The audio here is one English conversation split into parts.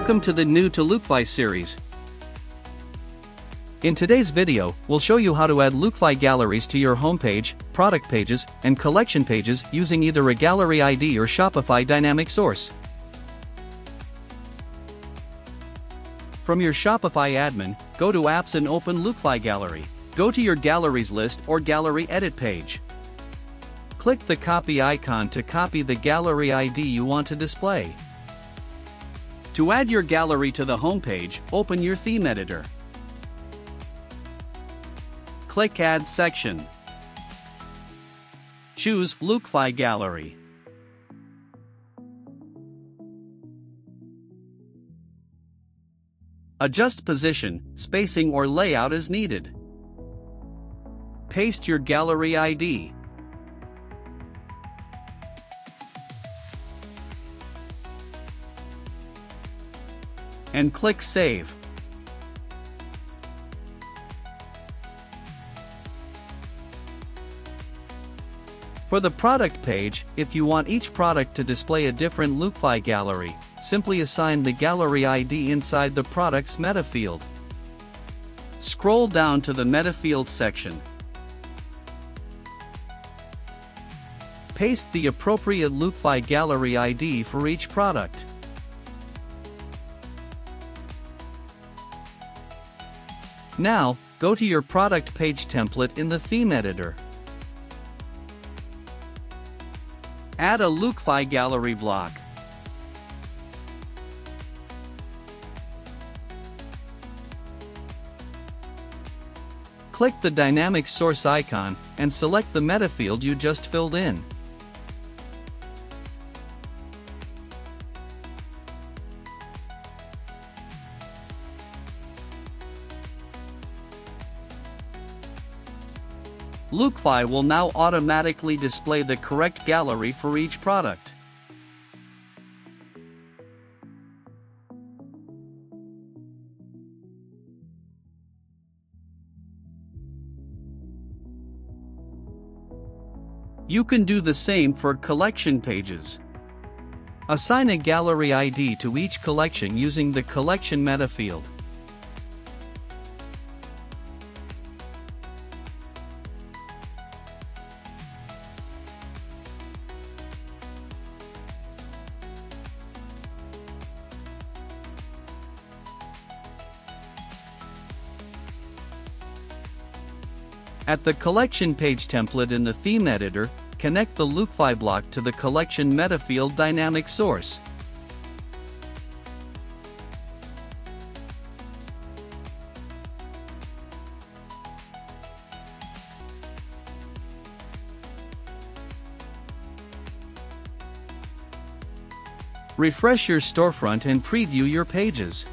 Welcome to the New to Lookfy series. In today's video, we'll show you how to add Lookfy galleries to your homepage, product pages, and collection pages using either a gallery ID or Shopify dynamic source. From your Shopify admin, go to Apps and open Lookfy Gallery. Go to your Galleries list or Gallery Edit page. Click the copy icon to copy the gallery ID you want to display. To add your gallery to the homepage, open your theme editor. Click Add section. Choose Lookfy Gallery. Adjust position, spacing or layout as needed. Paste your gallery ID. And click Save. For the product page, if you want each product to display a different Lookfy gallery, simply assign the gallery ID inside the product's meta field. Scroll down to the metafields section. Paste the appropriate Lookfy gallery ID for each product. Now, go to your product page template in the theme editor. Add a Lookfy gallery block. Click the dynamic source icon and select the meta field you just filled in. Lookfy will now automatically display the correct gallery for each product. You can do the same for collection pages. Assign a gallery ID to each collection using the collection meta field. At the collection page template in the theme editor, connect the Lookfy block to the collection meta field dynamic source. Refresh your storefront and preview your pages.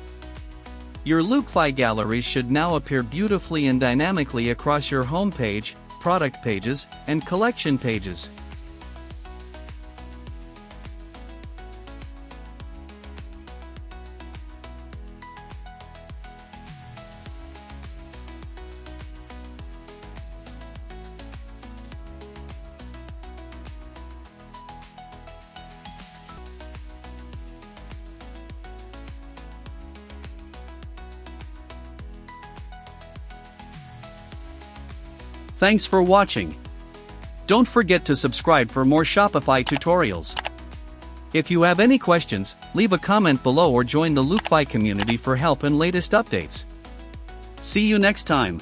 Your Lookfy galleries should now appear beautifully and dynamically across your home page, product pages, and collection pages. Thanks for watching. Don't forget to subscribe for more Shopify tutorials. If you have any questions, leave a comment below or join the Lookfy community for help and latest updates. See you next time.